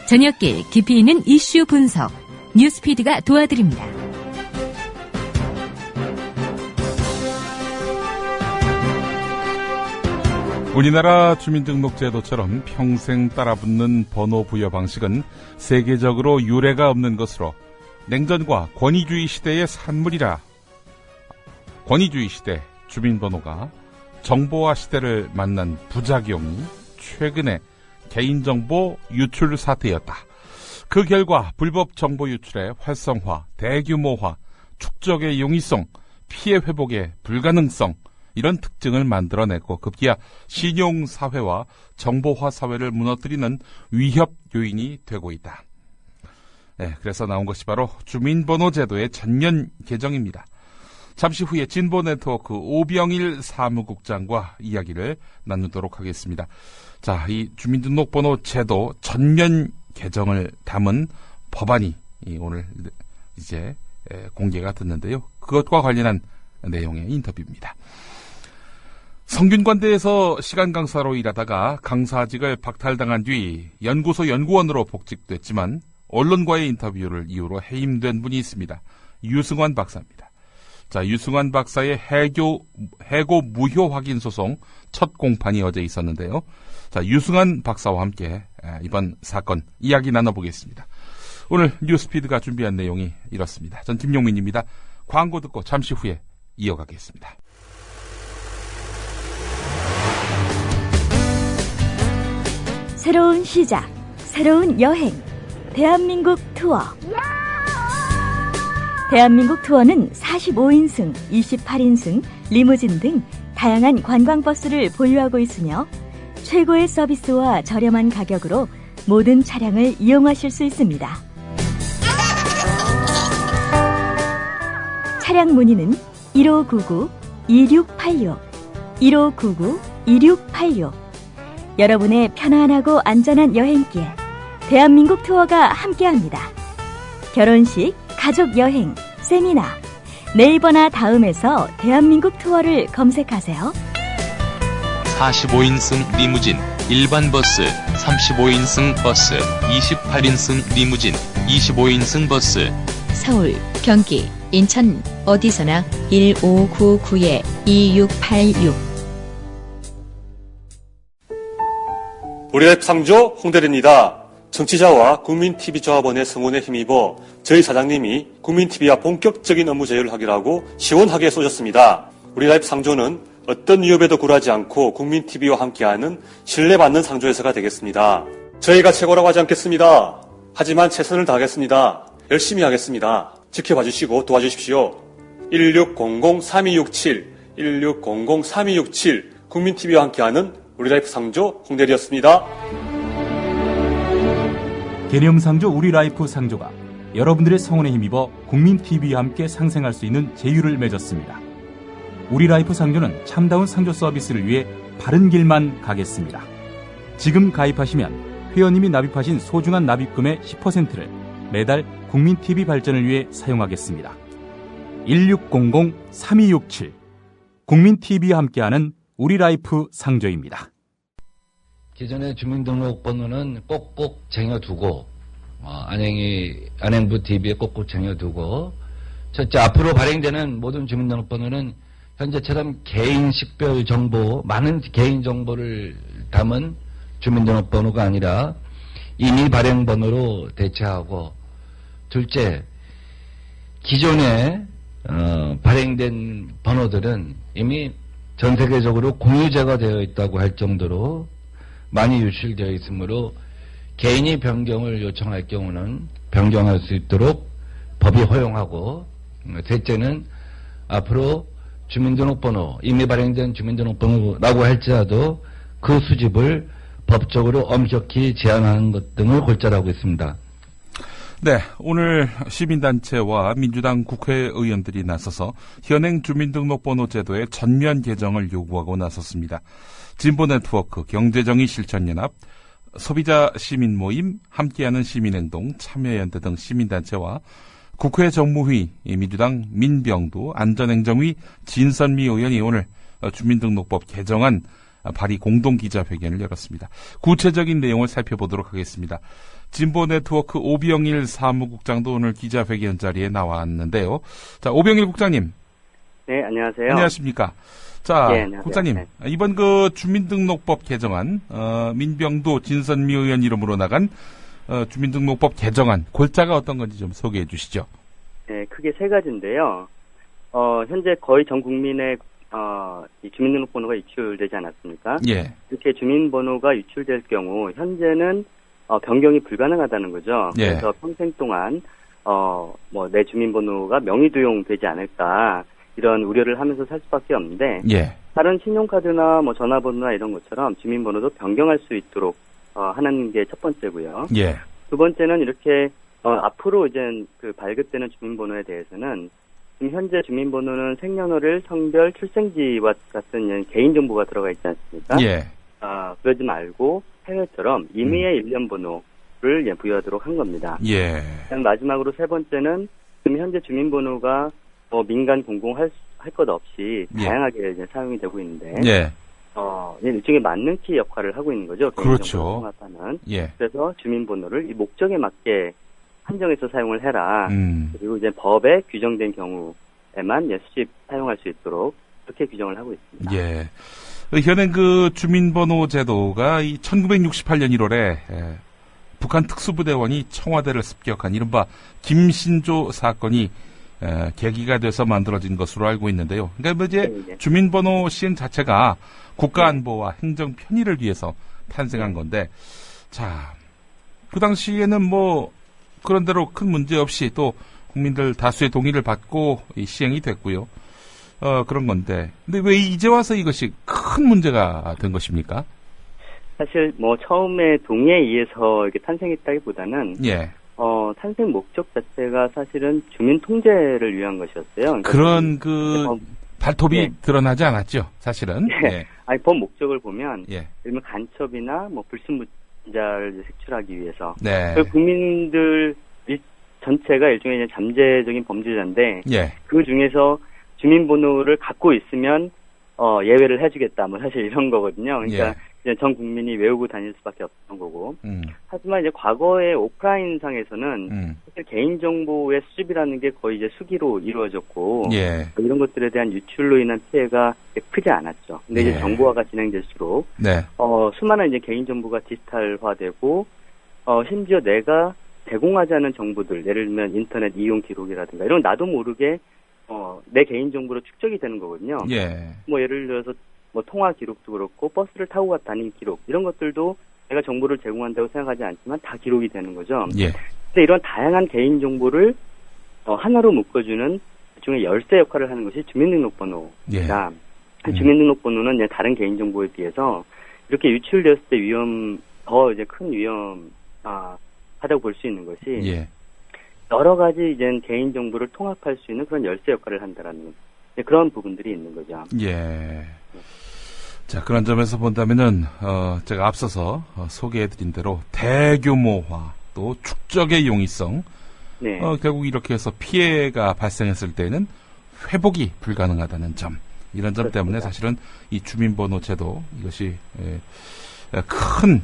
저녁길 깊이 있는 이슈 분석, 뉴스피드가 도와드립니다. 우리나라 주민등록제도처럼 평생 따라붙는 번호 부여 방식은 세계적으로 유례가 없는 것으로 냉전과 권위주의 시대의 산물이라. 권위주의 시대 주민번호가 정보화 시대를 만난 부작용이 최근에 개인정보 유출 사태였다. 그 결과 불법 정보 유출의 활성화, 대규모화, 축적의 용이성, 피해 회복의 불가능성, 이런 특징을 만들어내고 급기야 신용사회와 정보화 사회를 무너뜨리는 위협 요인이 되고 있다. 네, 그래서 나온 것이 바로 주민번호 제도의 전면 개정입니다. 잠시 후에 진보네트워크 오병일 사무국장과 이야기를 나누도록 하겠습니다. 자, 이 주민등록번호 제도 전면 개정을 담은 법안이 오늘 이제 공개가 됐는데요. 그것과 관련한 내용의 인터뷰입니다. 성균관대에서 시간 강사로 일하다가 강사직을 박탈당한 뒤 연구소 연구원으로 복직됐지만 언론과의 인터뷰를 이유로 해임된 분이 있습니다. 유승환 박사입니다. 자, 유승환 박사의 해고 무효 확인 소송 첫 공판이 어제 있었는데요. 자, 유승환 박사와 함께 이번 사건 이야기 나눠보겠습니다. 오늘 뉴스피드가 준비한 내용이 이렇습니다. 전 김용민입니다. 광고 듣고 잠시 후에 이어가겠습니다. 새로운 시작, 새로운 여행, 대한민국 투어. 대한민국 투어는 45인승, 28인승, 리무진 등 다양한 관광버스를 보유하고 있으며 최고의 서비스와 저렴한 가격으로 모든 차량을 이용하실 수 있습니다. 차량 문의는 1599-2686, 1599-2686. 여러분의 편안하고 안전한 여행길, 대한민국 투어가 함께합니다. 결혼식, 가족여행, 세미나, 네이버나 다음에서 대한민국 투어를 검색하세요. 45인승 리무진, 일반 버스, 35인승 버스, 28인승 리무진, 25인승 버스. 서울, 경기, 인천 어디서나 1599-2686. 우리랩 상조 홍대리입니다. 정치자와 국민TV조합원의 성원에 힘입어 저희 사장님이 국민TV와 본격적인 업무 제휴를 하기로 하고 시원하게 쏘셨습니다. 우리랩 상조는 어떤 위협에도 굴하지 않고 국민TV와 함께하는 신뢰받는 상조회사가 되겠습니다. 저희가 최고라고 하지 않겠습니다. 하지만 최선을 다하겠습니다. 열심히 하겠습니다. 지켜봐 주시고 도와주십시오. 1600-3267, 1600-3267 국민TV와 함께하는 우리라이프 상조 홍대리였습니다. 개념상조 우리라이프 상조가 여러분들의 성원에 힘입어 국민TV와 함께 상생할 수 있는 제휴를 맺었습니다. 우리라이프 상조는 참다운 상조 서비스를 위해 바른 길만 가겠습니다. 지금 가입하시면 회원님이 납입하신 소중한 납입금의 10%를 매달 국민TV 발전을 위해 사용하겠습니다. 1600-3267 국민TV와 함께하는 우리라이프 상조입니다. 기존의 주민등록번호는 꼭꼭 쟁여두고 안행부 DB에 꼭꼭 쟁여두고 첫째, 앞으로 발행되는 모든 주민등록번호는 현재처럼 개인 식별 정보, 많은 개인 정보를 담은 주민등록번호가 아니라 임의 발행번호로 대체하고, 둘째, 기존에 발행된 번호들은 이미 전 세계적으로 공유제가 되어 있다고 할 정도로 많이 유출되어 있으므로 개인이 변경을 요청할 경우는 변경할 수 있도록 법이 허용하고, 셋째는 앞으로 주민등록번호, 이미 발행된 주민등록번호라고 할지라도 그 수집을 법적으로 엄격히 제한하는 것 등을 골자하고 있습니다. 네, 오늘 시민단체와 민주당 국회의원들이 나서서 현행 주민등록번호 제도의 전면 개정을 요구하고 나섰습니다. 진보네트워크, 경제정의실천연합, 소비자시민모임, 함께하는 시민행동, 참여연대 등 시민단체와 국회 정무위, 민주당 민병두, 안전행정위 진선미 의원이 오늘 주민등록법 개정안 발의 공동 기자회견을 열었습니다. 구체적인 내용을 살펴보도록 하겠습니다. 진보네트워크 오병일 사무국장도 오늘 기자회견 자리에 나왔는데요. 자, 오병일 국장님. 네, 안녕하세요. 안녕하십니까. 자, 네, 안녕하세요. 국장님. 네. 이번 그 주민등록법 개정안, 민병도 진선미 의원 이름으로 나간 주민등록법 개정안, 골자가 어떤 건지 좀 소개해 주시죠. 네, 크게 세 가지인데요. 현재 거의 전 국민의 이 주민등록번호가 유출되지 않았습니까? 예. 이렇게 주민번호가 유출될 경우 현재는 변경이 불가능하다는 거죠. 예. 그래서 평생 동안 내 주민번호가 명의도용되지 않을까 이런 우려를 하면서 살 수밖에 없는데 예. 다른 신용카드나 전화번호나 이런 것처럼 주민번호도 변경할 수 있도록 하는 게 첫 번째고요. 예. 두 번째는 이렇게 앞으로 이제 그 발급되는 주민번호에 대해서는 지금 현재 주민번호는 생년월일, 성별, 출생지와 같은 개인정보가 들어가 있지 않습니까? 예. 그러지 말고 해외처럼 임의의 일련 번호를 부여하도록 한 겁니다. 예. 마지막으로 세 번째는 지금 현재 주민번호가 민간 공공할 것 없이 다양하게 이제 사용이 되고 있는데, 예. 일종의 만능키 역할을 하고 있는 거죠. 그렇죠. 통합하는. 예. 그래서 주민번호를 이 목적에 맞게 한정해서 사용을 해라. 그리고 이제 법에 규정된 경우에만 수집 사용할 수 있도록 그렇게 규정을 하고 있습니다. 예. 현행 그 주민번호 제도가 이 1968년 1월에 북한 특수부대원이 청와대를 습격한 이른바 김신조 사건이 계기가 돼서 만들어진 것으로 알고 있는데요. 그러니까 이제 주민번호 시행 자체가 국가안보와 행정 편의를 위해서 탄생한 건데, 자, 그 당시에는 그런 대로 큰 문제 없이 또 국민들 다수의 동의를 받고 시행이 됐고요. 그런 건데. 근데 왜 이제 와서 이것이 큰 문제가 된 것입니까? 사실 처음에 동의에 의해서 이렇게 탄생했다기보다는 예. 탄생 목적 자체가 사실은 주민 통제를 위한 것이었어요. 그러니까 그런 발톱이 드러나지 않았죠, 사실은. 네. 예. 아니, 법 목적을 보면, 예. 예를 들면 간첩이나 불순물자를 색출하기 위해서, 네. 국민들 전체가 일종의 잠재적인 범죄자인데, 예. 그 중에서 주민번호를 갖고 있으면 예외를 해주겠다, 사실 이런 거거든요. 그러니까 이제 전 국민이 외우고 다닐 수밖에 없던 거고. 하지만 이제 과거의 오프라인 상에서는 사실 개인정보의 수집이라는 게 거의 이제 수기로 이루어졌고, 예. 이런 것들에 대한 유출로 인한 피해가 크지 않았죠. 근데 이제 정보화가 진행될수록, 네. 수많은 이제 개인정보가 디지털화되고, 심지어 내가 제공하지 않은 정보들, 예를 들면 인터넷 이용 기록이라든가, 이런 나도 모르게 내 개인정보로 축적이 되는 거거든요. 예. 예를 들어서 통화 기록도 그렇고 버스를 타고 다닌 기록 이런 것들도 내가 정보를 제공한다고 생각하지 않지만 다 기록이 되는 거죠. 예. 근데 이런 다양한 개인정보를 하나로 묶어주는 일종의 열쇠 역할을 하는 것이 주민등록번호입니다. 예. 주민등록번호는 다른 개인정보에 비해서 이렇게 유출되었을 때 더 이제 큰 하다고 볼 수 있는 것이 예. 여러 가지 이제 개인정보를 통합할 수 있는 그런 열쇠 역할을 한다라는 그런 부분들이 있는 거죠. 예. 자, 그런 점에서 본다면은, 제가 앞서서 소개해드린 대로 대규모화, 또 축적의 용이성, 네. 결국 이렇게 해서 피해가 발생했을 때는 회복이 불가능하다는 점, 이런 점 그렇습니다. 때문에 사실은 이 주민번호 제도, 이것이 큰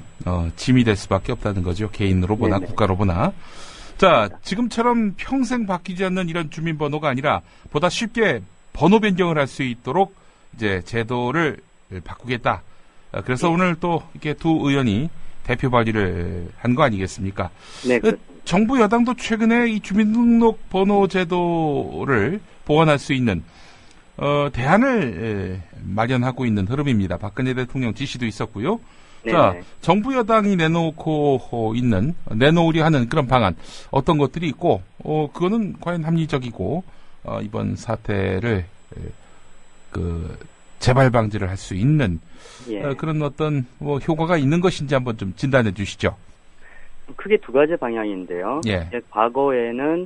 짐이 될 수밖에 없다는 거죠. 개인으로 보나 네네. 국가로 보나. 자, 지금처럼 평생 바뀌지 않는 이런 주민번호가 아니라 보다 쉽게 번호 변경을 할 수 있도록 이제 제도를 바꾸겠다. 그래서 오늘 또 이렇게 두 의원이 대표 발의를 한 거 아니겠습니까? 네. 정부 여당도 최근에 이 주민등록번호 제도를 보완할 수 있는 대안을 마련하고 있는 흐름입니다. 박근혜 대통령 지시도 있었고요. 네네. 자, 정부 여당이 내놓으려 하는 그런 방안 어떤 것들이 있고, 그거는 과연 합리적이고, 이번 사태를 재발 방지를 할 수 있는 그런 어떤 효과가 있는 것인지 한번 좀 진단해 주시죠. 크게 두 가지 방향인데요. 예. 과거에는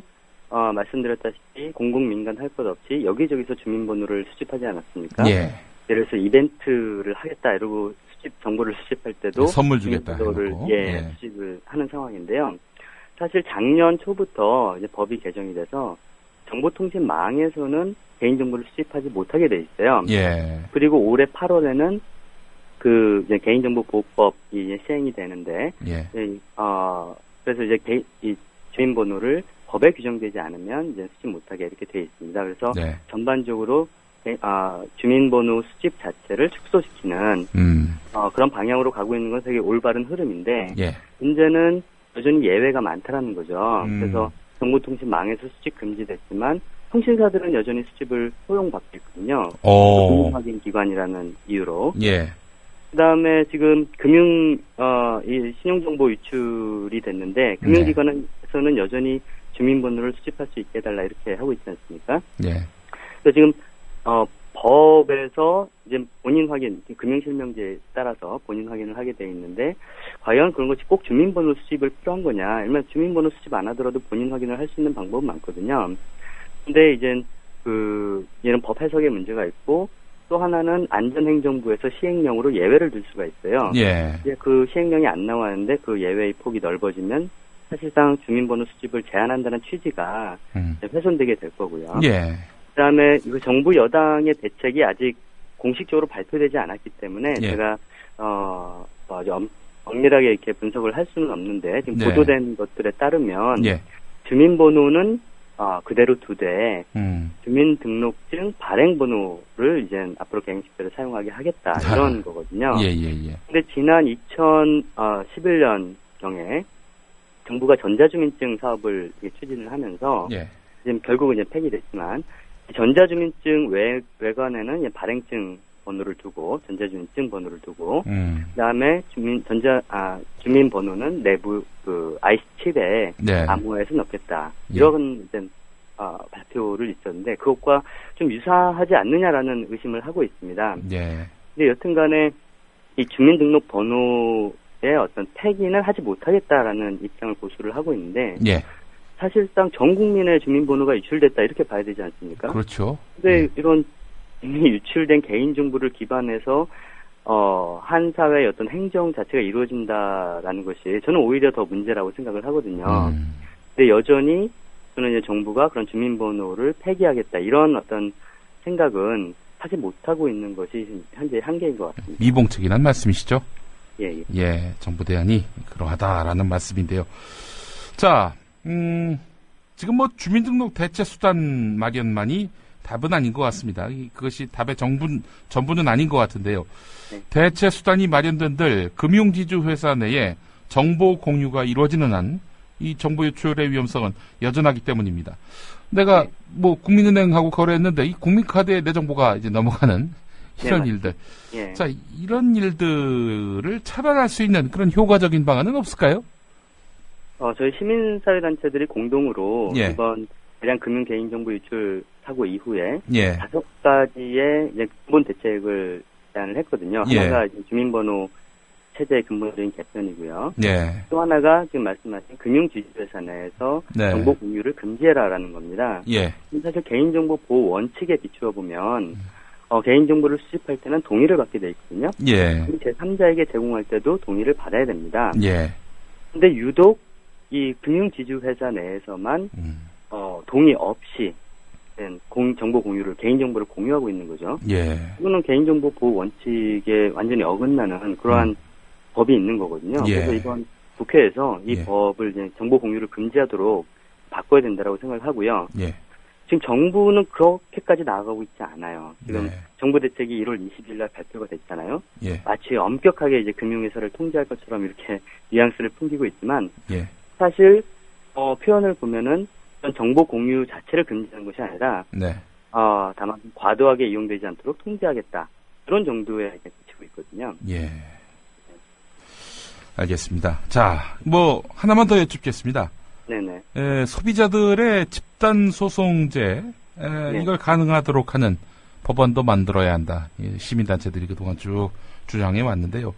말씀드렸다시피 공공민간 할 것 없이 여기저기서 주민번호를 수집하지 않았습니까? 예. 예를 들어서 이벤트를 하겠다 이러고 정보를 수집할 때도 선물 주겠다 주민번호를 해놓고. 수집을 하는 상황인데요. 사실 작년 초부터 이제 법이 개정이 돼서 정보통신망에서는 개인정보를 수집하지 못하게 돼 있어요. 예. 그리고 올해 8월에는 그 이제 개인정보보호법이 시행이 되는데, 예. 그래서 이제 이 주민번호를 법에 규정되지 않으면 이제 수집 못하게 이렇게 돼 있습니다. 그래서 네. 전반적으로 주민번호 수집 자체를 축소시키는 그런 방향으로 가고 있는 건 되게 올바른 흐름인데, 예. 문제는 여전히 예외가 많다라는 거죠. 그래서 정보통신망에서 수집 금지됐지만 통신사들은 여전히 수집을 허용받고 있거든요. 금융확인기관이라는 이유로. 예. 그다음에 지금 이 신용정보 유출이 됐는데 금융기관에서는 여전히 주민번호를 수집할 수 있게 해달라 이렇게 하고 있지 않습니까? 예. 그래서 지금 법에서 이제 본인 확인, 금융실명제에 따라서 본인 확인을 하게 돼 있는데 과연 그런 것이 꼭 주민번호 수집을 필요한 거냐? 아니면 주민번호 수집 안 하더라도 본인 확인을 할 수 있는 방법은 많거든요. 근데 이제 얘는 법 해석에 문제가 있고 또 하나는 안전행정부에서 시행령으로 예외를 둘 수가 있어요. 예. 이제 그 시행령이 안 나왔는데 그 예외의 폭이 넓어지면 사실상 주민번호 수집을 제한한다는 취지가 훼손되게 될 거고요. 예. 그다음에 이거 정부 여당의 대책이 아직 공식적으로 발표되지 않았기 때문에 예. 제가 엄밀하게 이렇게 분석을 할 수는 없는데 지금 보도된 것들에 따르면 주민번호는 그대로 두되 주민등록증 발행번호를 이제 앞으로 개인식별을 사용하게 하겠다 이런 거거든요. 근데 지난 2011년경에 정부가 전자주민증 사업을 추진을 하면서 지금 결국은 이제 폐기됐지만 전자주민증 외관에는 발행증 번호를 두고 전자주민증 번호를 두고 그다음에 주민번호는 내부 그 IC 칩에 암호화해서 넣겠다 이런 이제 발표를 있었는데 그것과 좀 유사하지 않느냐라는 의심을 하고 있습니다. 근데 여튼간에 이 주민등록번호의 어떤 폐기는 하지 못하겠다라는 입장을 고수를 하고 있는데 사실상 전 국민의 주민번호가 유출됐다 이렇게 봐야 되지 않습니까? 그렇죠. 근데 이런 이미 유출된 개인정보를 기반해서 한 사회의 어떤 행정 자체가 이루어진다라는 것이 저는 오히려 더 문제라고 생각을 하거든요. 근데 여전히 저는 이제 정부가 그런 주민번호를 폐기하겠다 이런 어떤 생각은 하지 못하고 있는 것이 현재 한계인 것 같습니다. 미봉책이란 말씀이시죠? 예. 정부 대안이 그러하다라는 말씀인데요. 자, 지금 뭐 주민등록 대체 수단 마련만이 답은 아닌 것 같습니다. 그것이 답의 전부는 아닌 것 같은데요. 대체 수단이 마련된들 금융지주 회사 내에 정보 공유가 이루어지는 한 이 정보 유출의 위험성은 여전하기 때문입니다. 내가 뭐 국민은행하고 거래했는데 이 국민카드에 내 정보가 이제 넘어가는 이런 일들. 자, 이런 일들을 차단할 수 있는 그런 효과적인 방안은 없을까요? 저희 시민사회단체들이 공동으로 이번 대량 금융 개인정보 유출 사고 이후에 5가지의 이제 근본 대책을 제안을 했거든요. 하나가 이제 주민번호 체제의 근본적인 개편이고요. 또 하나가 지금 말씀하신 금융지주회사 내에서 정보 공유를 금지해라라는 겁니다. 사실 개인정보 보호 원칙에 비추어 보면 개인정보를 수집할 때는 동의를 받게 돼 있거든요. 제3자에게 제공할 때도 동의를 받아야 됩니다. 근데 유독 이 금융지주회사 내에서만 동의 없이 정보 공유를, 개인정보를 공유하고 있는 거죠. 이거는 개인정보 보호 원칙에 완전히 어긋나는 그러한 법이 있는 거거든요. 그래서 이번 국회에서 이 법을 이제 정보 공유를 금지하도록 바꿔야 된다고 생각을 하고요. 지금 정부는 그렇게까지 나아가고 있지 않아요. 지금 정부 대책이 1월 20일 날 발표가 됐잖아요. 마치 엄격하게 이제 금융회사를 통제할 것처럼 이렇게 뉘앙스를 풍기고 있지만 사실 표현을 보면은 정보 공유 자체를 금지하는 것이 아니라 다만 과도하게 이용되지 않도록 통제하겠다. 그런 정도에 비치고 있거든요. 알겠습니다. 자, 뭐 하나만 더 여쭙겠습니다. 소비자들의 집단 소송제 이걸 가능하도록 하는 법안도 만들어야 한다. 시민단체들이 그동안 쭉 주장해 왔는데요.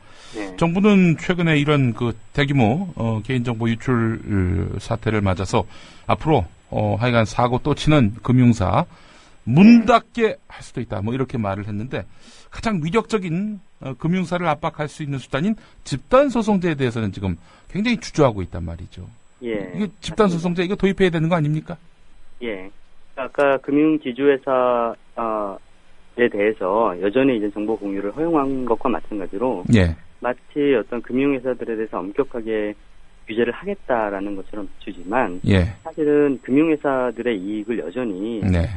정부는 최근에 이런 그 대규모 개인정보 유출 사태를 맞아서 앞으로 하여간 사고 또 치는 금융사 문 닫게 할 수도 있다. 뭐 이렇게 말을 했는데 가장 위력적인 금융사를 압박할 수 있는 수단인 집단소송제에 대해서는 지금 굉장히 주저하고 있단 말이죠. 이게 집단소송제 이거 도입해야 되는 거 아닙니까? 아까 금융지주회사 대해서 여전히 이제 정보 공유를 허용한 것과 마찬가지로 예. 마치 어떤 금융회사들에 대해서 엄격하게 규제를 하겠다라는 것처럼 비추지만 예. 사실은 금융회사들의 이익을 여전히 네.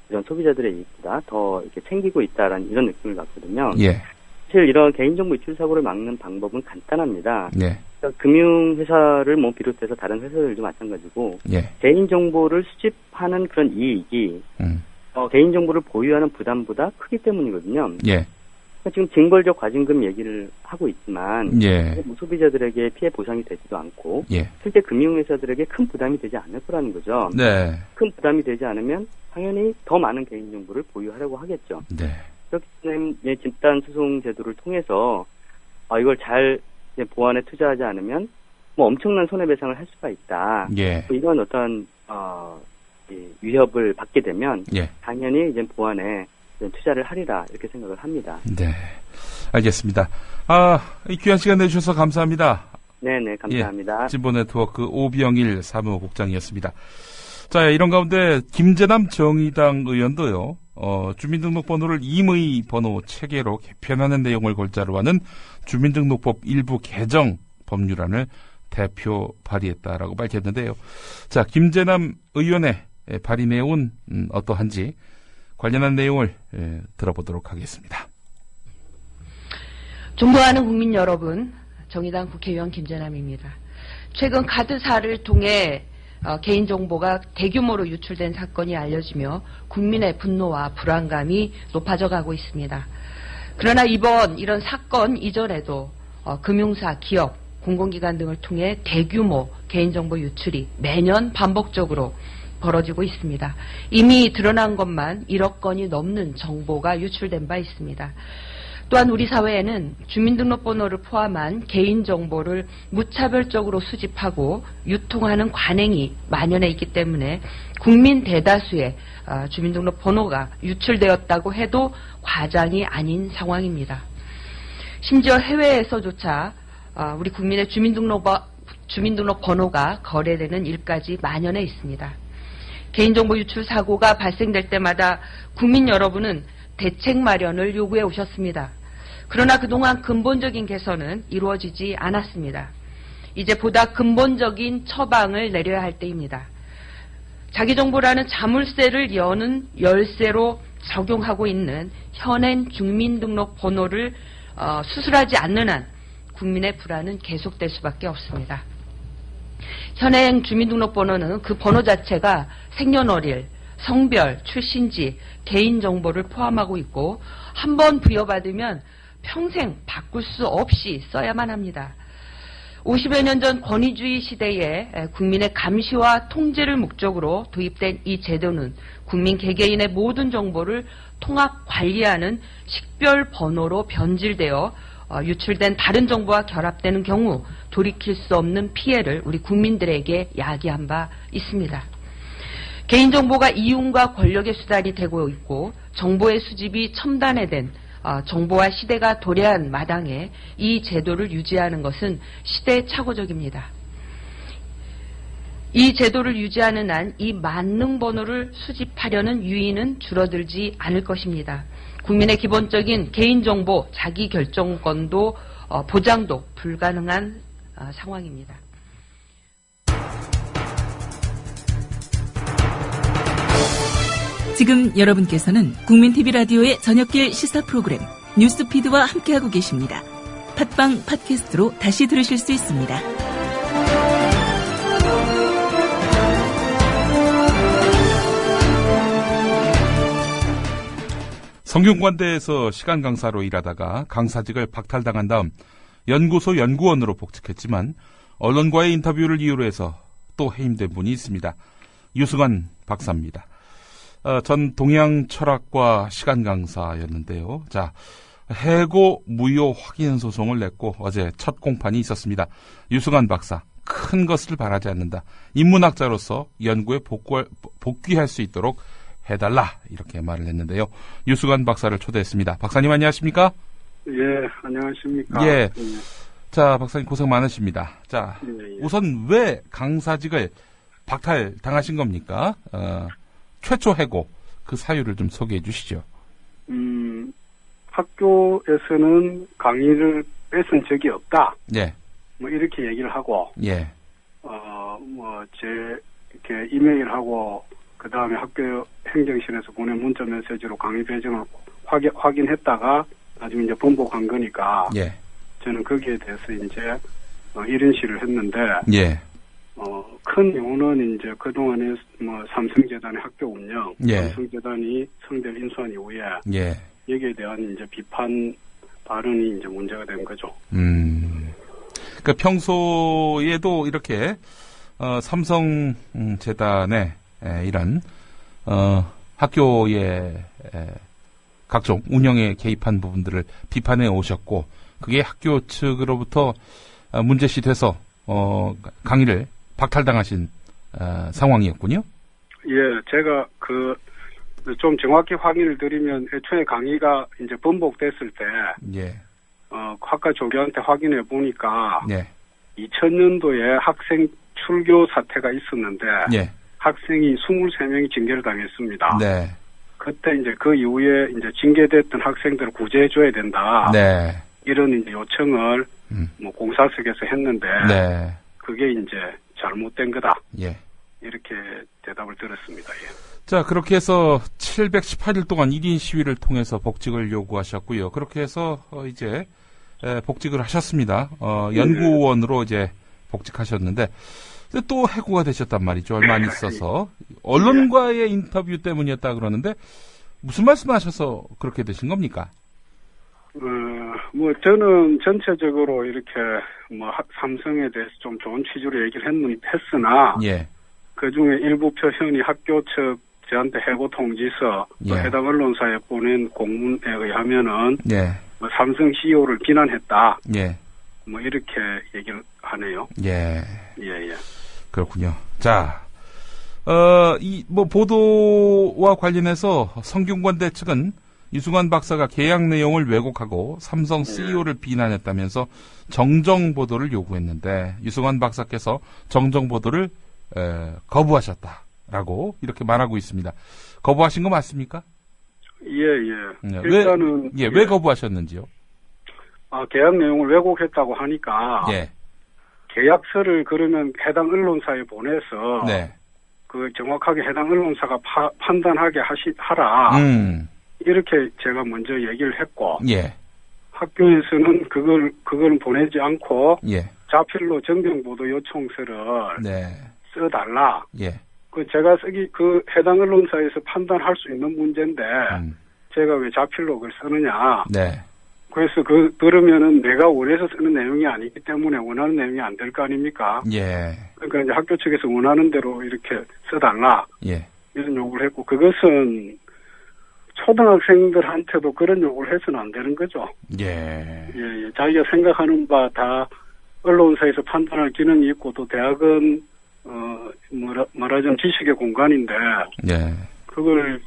이런 소비자들의 이익보다 더 이렇게 챙기고 있다라는 이런 느낌을 받거든요. 예. 사실 이런 개인정보 유출 사고를 막는 방법은 간단합니다. 예. 그러니까 금융회사를 비롯해서 다른 회사들도 마찬가지고 예. 개인정보를 수집하는 그런 이익이 개인정보를 보유하는 부담보다 크기 때문이거든요. 예. 그러니까 지금 징벌적 과징금 얘기를 하고 있지만 예. 소비자들에게 피해 보상이 되지도 않고 예. 실제 금융회사들에게 큰 부담이 되지 않을 거라는 거죠. 네. 큰 부담이 되지 않으면 당연히 더 많은 개인정보를 보유하려고 하겠죠. 네. 그렇기 때문에 집단 소송 제도를 통해서 이걸 잘 보안에 투자하지 않으면 뭐 엄청난 손해배상을 할 수가 있다. 예. 이런 어떤 위협을 받게 되면 예. 당연히 이제 보안에 투자를 하리라 이렇게 생각을 합니다. 네, 알겠습니다. 이 귀한 시간 내주셔서 감사합니다. 네네, 감사합니다. 예, 진보네트워크 오비영일 사무국장이었습니다. 자, 이런 가운데 김재남 정의당 의원도요, 주민등록번호를 임의 번호 체계로 개편하는 내용을 골자로 하는 주민등록법 일부 개정 법률안을 대표 발의했다라고 밝혔는데요. 자, 김재남 의원의 발의 내용은 어떠한지 관련한 내용을 들어보도록 하겠습니다. 존경하는 국민 여러분, 정의당 국회의원 김재남입니다. 최근 카드사를 통해 개인정보가 대규모로 유출된 사건이 알려지며 국민의 분노와 불안감이 높아져 가고 있습니다. 그러나 이런 사건 이전에도 금융사, 기업, 공공기관 등을 통해 대규모 개인정보 유출이 매년 반복적으로 벌어지고 있습니다. 이미 드러난 것만 1억 건이 넘는 정보가 유출된 바 있습니다. 또한 우리 사회에는 주민등록번호를 포함한 개인정보를 무차별적으로 수집하고 유통하는 관행이 만연해 있기 때문에 국민 대다수의 주민등록번호가 유출되었다고 해도 과장이 아닌 상황입니다. 심지어 해외에서조차 우리 국민의 주민등록번호가 거래되는 일까지 만연해 있습니다. 개인정보 유출 사고가 발생될 때마다 국민 여러분은 대책 마련을 요구해 오셨습니다. 그러나 그동안 근본적인 개선은 이루어지지 않았습니다. 이제 보다 근본적인 처방을 내려야 할 때입니다. 자기정보라는 자물쇠를 여는 열쇠로 적용하고 있는 현행 주민등록번호를 수술하지 않는 한 국민의 불안은 계속될 수밖에 없습니다. 현행 주민등록번호는 그 번호 자체가 생년월일, 성별, 출신지, 개인정보를 포함하고 있고 한 번 부여받으면 평생 바꿀 수 없이 써야만 합니다. 50여 년 전 권위주의 시대에 국민의 감시와 통제를 목적으로 도입된 이 제도는 국민 개개인의 모든 정보를 통합 관리하는 식별 번호로 변질되어 유출된 다른 정보와 결합되는 경우 돌이킬 수 없는 피해를 우리 국민들에게 야기한 바 있습니다. 개인정보가 이윤과 권력의 수단이 되고 있고 정보의 수집이 첨단화된 정보화 시대가 도래한 마당에 이 제도를 유지하는 것은 시대착오적입니다. 이 제도를 유지하는 한 이 만능번호를 수집하려는 유인은 줄어들지 않을 것입니다. 국민의 기본적인 개인정보 자기결정권도 보장도 불가능한 상황입니다. 지금 여러분께서는 국민TV 라디오의 저녁길 시사 프로그램 뉴스피드와 함께하고 계십니다. 팟빵 팟캐스트로 다시 들으실 수 있습니다. 성균관대에서 시간 강사로 일하다가 강사직을 박탈당한 다음 연구소 연구원으로 복직했지만 언론과의 인터뷰를 이유로 해서 또 해임된 분이 있습니다. 유승환 박사입니다. 전 동양철학과 시간 강사였는데요. 자, 해고 무효 확인 소송을 냈고 어제 첫 공판이 있었습니다. 유승환 박사, 큰 것을 바라지 않는다. 인문학자로서 연구에 복귀할 수 있도록 해달라, 이렇게 말을 했는데요. 유승환 박사를 초대했습니다. 박사님 안녕하십니까? 예, 안녕하십니까? 예. 자, 박사님 고생 많으십니다. 자, 예. 우선 왜 강사직을 박탈당하신 겁니까? 최초 해고 그 사유를 좀 소개해 주시죠. 학교에서는 강의를 뺏은 적이 없다. 예. 뭐 이렇게 얘기를 하고, 예. 이렇게 이메일하고, 그 다음에 학교 행정실에서 보낸 문자 메시지로 강의 배정을 확인했다가, 나중에 이제 번복한 거니까, 예. 저는 거기에 대해서 이제, 이런 시를 했는데, 예. 큰 이유는 이제 그동안에 삼성재단의 학교 운영, 예. 삼성재단이 성대를 인수한 이후에, 예. 여기에 대한 이제 비판 발언이 이제 문제가 된 거죠. 그러니까 평소에도 이렇게 삼성재단의 이런 학교의 각종 운영에 개입한 부분들을 비판해 오셨고, 그게 학교 측으로부터 문제시 돼서 강의를 박탈당하신 상황이었군요. 예, 제가 좀 정확히 확인을 드리면 애초에 강의가 이제 번복됐을 때, 예. 학과 조교한테 확인해 보니까, 예. 2000년도에 학생 출교 사태가 있었는데, 예. 학생이 23명이 징계를 당했습니다. 네. 그때 이제 그 이후에 이제 징계됐던 학생들을 구제해줘야 된다. 네. 이런 이제 요청을 공사석에서 했는데, 네. 그게 이제 잘못된 거다. 예. 이렇게 대답을 들었습니다. 예. 자, 그렇게 해서 718일 동안 1인 시위를 통해서 복직을 요구하셨고요. 그렇게 해서 이제 복직을 하셨습니다. 연구원으로 이제 복직하셨는데 또 해고가 되셨단 말이죠. 얼마 안 있어서. 언론과의 인터뷰 때문이었다 그러는데 무슨 말씀하셔서 그렇게 되신 겁니까? 저는 전체적으로 이렇게 삼성에 대해서 좀 좋은 취지로 얘기를 했으나 예. 그 중에 일부 표현이 학교 측 저한테 해고 통지서 예. 또 해당 언론사에 보낸 공문에 의하면은 예. 삼성 CEO를 비난했다. 예. 이렇게 얘기를 하네요. 예. 예. 그렇군요. 자, 보도와 관련해서 성균관대 측은 유승환 박사가 계약 내용을 왜곡하고 삼성 CEO를 비난했다면서 정정 보도를 요구했는데 유승환 박사께서 정정 보도를 거부하셨다라고 이렇게 말하고 있습니다. 거부하신 거 맞습니까? 예. 일단은 왜 거부하셨는지요? 계약 내용을 왜곡했다고 하니까 예. 계약서를 그러면 해당 언론사에 보내서 네. 그 정확하게 해당 언론사가 판단하게 하라. 이렇게 제가 먼저 얘기를 했고 예. 학교에서는 그걸 보내지 않고 예. 자필로 정정보도 요청서를 네. 써달라. 예. 제가 해당 언론사에서 판단할 수 있는 문제인데 제가 왜 자필로 그걸 쓰느냐. 네. 그래서 그러면은 내가 원해서 쓰는 내용이 아니기 때문에 원하는 내용이 안 될 거 아닙니까? 예. 그러니까 이제 학교 측에서 원하는 대로 이렇게 써달라. 예. 이런 요구를 했고 그것은 초등학생들한테도 그런 요구를 해서는 안 되는 거죠. 예. 예. 자기가 생각하는 바 다 언론사에서 판단할 기능이 있고 또 대학은 말하자면 지식의 공간인데. 예. 그걸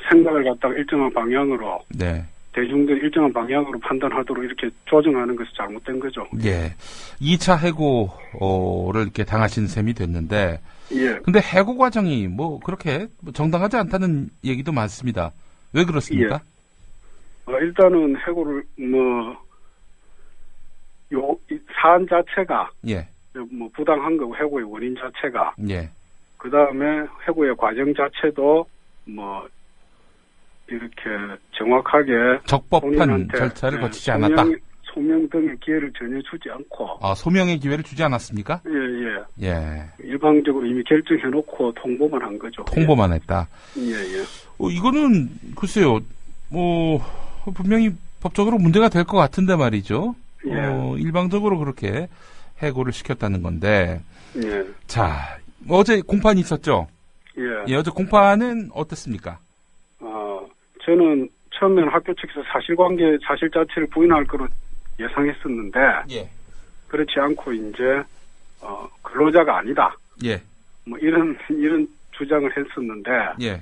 생각을 갖다가 일정한 방향으로. 네. 대중들 일정한 방향으로 판단하도록 이렇게 조정하는 것이 잘못된 거죠. 예. 2차 해고를 이렇게 당하신 셈이 됐는데. 예. 근데 해고 과정이 그렇게 정당하지 않다는 얘기도 많습니다. 왜 그렇습니까? 예. 일단은 해고를 사안 자체가. 예. 부당한 거고 해고의 원인 자체가. 예. 그 다음에 해고의 과정 자체도 이렇게 정확하게 적법한 절차를 거치지 않았다. 소명 등의 기회를 전혀 주지 않고. 소명의 기회를 주지 않았습니까? 예. 일방적으로 이미 결정해놓고 통보만 한 거죠. 통보만 했다. 예. 이거는 글쎄요. 분명히 법적으로 문제가 될 것 같은데 말이죠. 예. 일방적으로 그렇게 해고를 시켰다는 건데. 예. 자, 어제 공판이 있었죠. 예. 어제 공판은 어땠습니까? 저는 처음에는 학교 측에서 사실관계 사실 자체를 부인할 거로 예상했었는데 예. 그렇지 않고 이제 근로자가 아니다. 예. 이런 주장을 했었는데 예.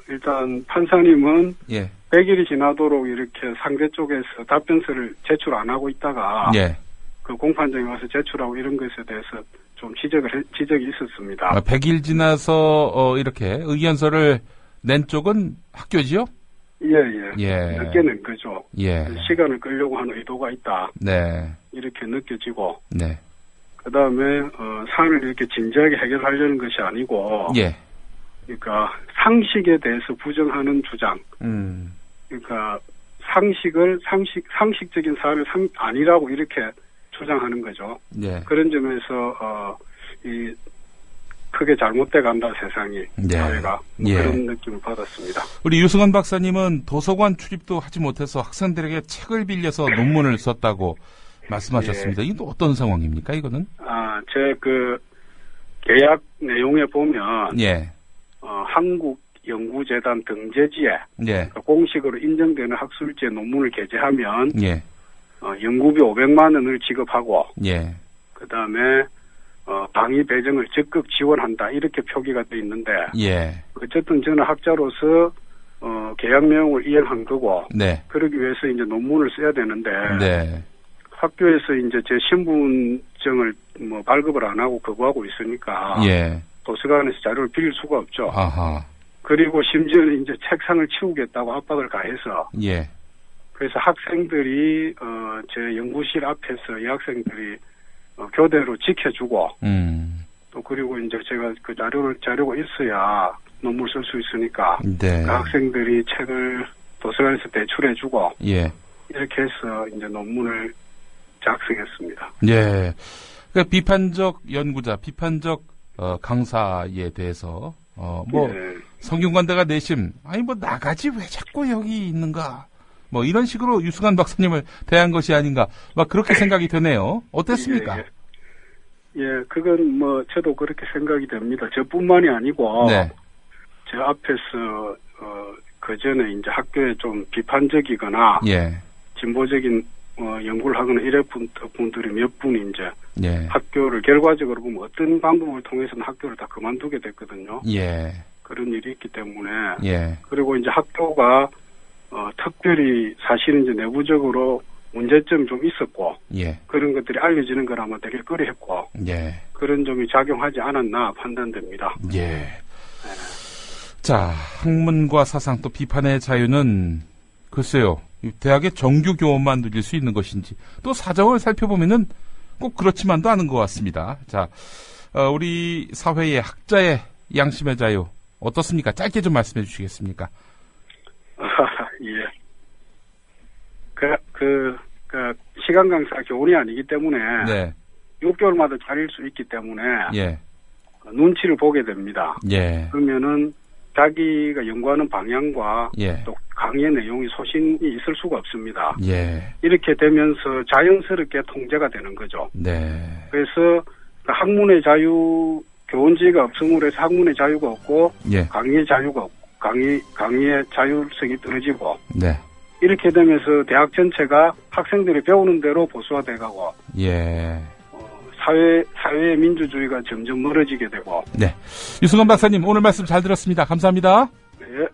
일단 판사님은 예. 100일이 지나도록 이렇게 상대 쪽에서 답변서를 제출 안 하고 있다가 예. 그 공판장에 와서 제출하고 이런 것에 대해서 좀 지적이 있었습니다. 100일 지나서 이렇게 의견서를 낸 쪽은 학교지요? 예. 늦게 낸 거죠. 예. 시간을 끌려고 하는 의도가 있다. 네. 이렇게 느껴지고. 네. 그 다음에, 사안을 이렇게 진지하게 해결하려는 것이 아니고. 예. 그러니까, 상식에 대해서 부정하는 주장. 그러니까, 상식적인 사안을 아니라고 이렇게 주장하는 거죠. 예. 그런 점에서, 크게 잘못돼 간다, 세상이. 사회가. 그런 느낌을 받았습니다. 우리 유승환 박사님은 도서관 출입도 하지 못해서 학생들에게 책을 빌려서 논문을 썼다고 말씀하셨습니다. 이건 어떤 상황입니까, 이거는? 제 계약 내용에 보면, 한국연구재단 등재지에, 공식으로 인정되는 학술지에 논문을 게재하면, 연구비 500만 원을 지급하고, 그 다음에, 강의 배정을 적극 지원한다, 이렇게 표기가 돼 있는데, 어쨌든 저는 학자로서, 계약 내용을 이행한 거고, 그러기 위해서 이제 논문을 써야 되는데, 학교에서 이제 제 신분증을 발급을 안 하고 거부하고 있으니까, 도서관에서 자료를 빌릴 수가 없죠. 그리고 심지어는 이제 책상을 치우겠다고 압박을 가해서, 그래서 학생들이, 제 연구실 앞에서 여학생들이 교대로 지켜주고, 또 그리고 이제 제가 그 자료가 있어야 논문을 쓸 수 있으니까, 그 학생들이 책을 도서관에서 대출해주고, 이렇게 해서 이제 논문을 작성했습니다. 그러니까 비판적 연구자, 비판적 강사에 대해서 성균관대가 내심 나가지 왜 자꾸 여기 있는가 이런 식으로 유승환 박사님을 대한 것이 아닌가 그렇게 생각이 되네요. 어땠습니까? 그건 저도 그렇게 생각이 됩니다. 저뿐만이 아니고 제 앞에서 그 전에 이제 학교에 좀 비판적이거나 진보적인 연구를 하거나 이런 분들이 몇 분이 이제 학교를 결과적으로 보면 어떤 방법을 통해서는 학교를 다 그만두게 됐거든요. 그런 일이 있기 때문에 그리고 이제 학교가 특별히 사실은 이제 내부적으로 문제점이 좀 있었고 그런 것들이 알려지는 거라면 되게 꺼려했고 그런 점이 작용하지 않았나 판단됩니다. 자, 학문과 사상 또 비판의 자유는 글쎄요. 대학의 정규 교원만 누릴 수 있는 것인지 또 사정을 살펴보면은 꼭 그렇지만도 않은 것 같습니다. 자, 우리 사회의 학자의 양심의 자유 어떻습니까? 짧게 좀 말씀해 주시겠습니까? 시간 강사 교원이 아니기 때문에 6개월마다 자릴 수 있기 때문에 눈치를 보게 됩니다. 그러면은 자기가 연구하는 방향과 또 강의 내용이 소신이 있을 수가 없습니다. 이렇게 되면서 자연스럽게 통제가 되는 거죠. 그래서 학문의 자유, 교원지가 없음으로 해서 학문의 자유가 없고 강의의 자유가 없고 강의의 자율성이 떨어지고 이렇게 되면서 대학 전체가 학생들이 배우는 대로 보수화돼가고 사회의 민주주의가 점점 멀어지게 되고 유승환 박사님 오늘 말씀 잘 들었습니다. 감사합니다. 네.